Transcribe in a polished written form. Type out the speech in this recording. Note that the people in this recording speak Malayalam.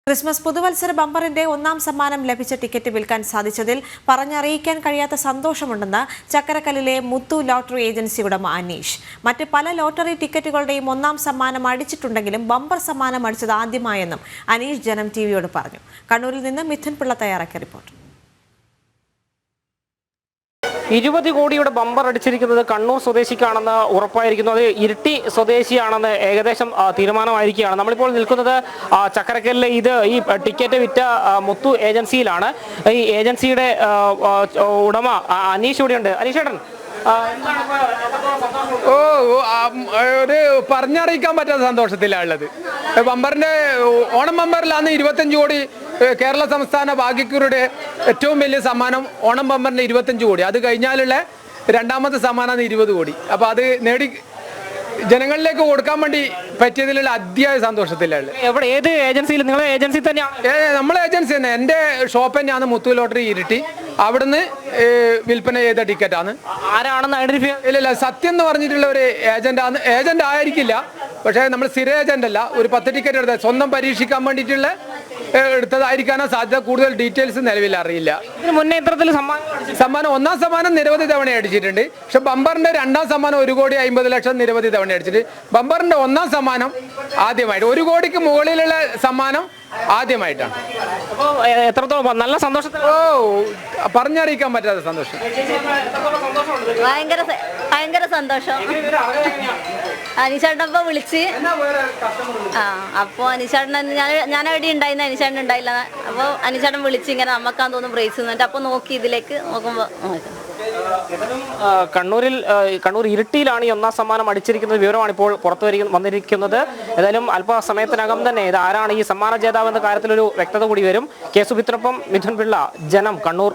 ക്രിസ്മസ് പുതുവത്സര ബമ്പറിന്റെ ഒന്നാം സമ്മാനം ലഭിച്ച ടിക്കറ്റ് വിൽക്കാൻ സാധിച്ചതിൽ പറഞ്ഞറിയിക്കാൻ കഴിയാത്ത സന്തോഷമുണ്ടെന്ന് ചക്കരക്കല്ലിലെ മുത്തു ലോട്ടറി ഏജൻസി ഉടമ അനീഷ്. മറ്റ് പല ലോട്ടറി ടിക്കറ്റുകളുടെയും ഒന്നാം സമ്മാനം അടിച്ചിട്ടുണ്ടെങ്കിലും ബമ്പർ സമ്മാനം അടിച്ചത് ആദ്യമായെന്നും അനീഷ് ജനം ടിവിയോട് പറഞ്ഞു. കണ്ണൂരിൽ നിന്ന് മിഥുൻ പിള്ള തയ്യാറാക്കിയ റിപ്പോർട്ട്. 20 കോടിയുടെ ബമ്പർ അടിച്ചിരിക്കുന്നത് കണ്ണൂർ സ്വദേശിക്കാണെന്ന് ഉറപ്പായിരിക്കുന്നു. അത് ഇരിട്ടി സ്വദേശിയാണെന്ന് ഏകദേശം തീരുമാനമായിരിക്കുകയാണ്. നമ്മളിപ്പോൾ നിൽക്കുന്നത് ചക്കരക്കല്ലിലെ ഈ ടിക്കറ്റ് വിറ്റ മുത്തു ഏജൻസിയിലാണ്. ഈ ഏജൻസിയുടെ ഉടമ അനീഷ് ഇവിടെയുണ്ട്. അനീഷേട്ടൻ, ഒരു പറഞ്ഞറിയിക്കാൻ പറ്റാത്ത സന്തോഷത്തിലാണ് ഉള്ളത്. ബമ്പറിന്റെ ഓണം ബമ്പറിലാണ് 25 കോടി കേരള സംസ്ഥാന ഭാഗ്യക്കുറിയുടെ ഏറ്റവും വലിയ സമ്മാനം. ഓണം ബമ്പറിന്റെ 25 കോടി, അത് കഴിഞ്ഞാലുള്ള രണ്ടാമത്തെ സമ്മാനമാണ് 20 കോടി. അപ്പൊ അത് നേടി ജനങ്ങളിലേക്ക് കൊടുക്കാൻ വേണ്ടി പറ്റിയതിലുള്ള അതിയായ സന്തോഷത്തിലാണ്. ഏത് ഏജൻസിയിൽ? നിങ്ങളെ ഏജൻസി തന്നെയാണ്? നമ്മളെ ഏജൻസി തന്നെ. എൻ്റെ ഷോപ്പ് തന്നെയാണ് മുത്തു ലോട്ടറി ഇരിട്ടി. അവിടുന്ന് വിൽപ്പന ചെയ്ത ടിക്കറ്റാണ്. ആരാണെന്ന് ഐഡന്റിഫൈ? ഇല്ല, സത്യം എന്ന് പറഞ്ഞിട്ടുള്ള ഒരു ഏജന്റ് ആയിരിക്കില്ല. പക്ഷേ നമ്മൾ സ്ഥിര ഏജന്റ് അല്ല. ഒരു 10 ടിക്കറ്റ് എടുത്ത സ്വന്തം പരീക്ഷിക്കാൻ വേണ്ടിയിട്ടുള്ള എടുത്തതായിരിക്കാനാ സാധ്യത. കൂടുതൽ ഡീറ്റെയിൽസ് നിലവിൽ അറിയില്ല. ഇതിന് മുന്നേ ഇത്തരത്തിൽ സമ്മാനം ഒന്നാം സമ്മാനം നിരവധി തവണ അടിച്ചിട്ടുണ്ട്. പക്ഷെ ബമ്പറിന്റെ രണ്ടാം സമ്മാനം 1,50,00,000 നിരവധി തവണ അടിച്ചിട്ട് ബമ്പറിന്റെ ഒന്നാം സമ്മാനം ആദ്യമായിട്ട് 1 കോടിക്ക് മുകളിലുള്ള സമ്മാനം ആദ്യമായിട്ടാണ്. എത്രത്തോളം നല്ല സന്തോഷത്തിൽ പറഞ്ഞറിയിക്കാൻ പറ്റാത്ത സന്തോഷം. ഭയങ്കര സന്തോഷം. അനീഷേട്ടനപ്പോ വിളിച്ച് അപ്പൊ അനീഷേട്ടൻ ഞാൻ എവിടെ ഉണ്ടായിരുന്നു, അനീഷേട്ടൻ ഉണ്ടായില്ല. അപ്പൊ അനീഷേട്ടൻ വിളിച്ച് ഇങ്ങനെ നമുക്കാന്ന് തോന്നുന്നു പ്രൈസ് എന്നിട്ട് അപ്പൊ നോക്കി ഇതിലേക്ക് നോക്കുമ്പോ കണ്ണൂർ ഇരിട്ടിയിലാണ് ഈ ഒന്നാം സമ്മാനം അടിച്ചിരിക്കുന്ന വിവരമാണ് ഇപ്പോൾ പുറത്തു വന്നിരിക്കുന്നത്. ഏതായാലും അല്പസമയത്തിനകം തന്നെ ഇത് ആരാണ് ഈ സമ്മാന ജേതാവ് എന്ന കാര്യത്തിലൊരു വ്യക്തത കൂടി വരും. കെ സുബിത്തിനൊപ്പം മിഥുൻ പിള്ള, ജനം, കണ്ണൂർ.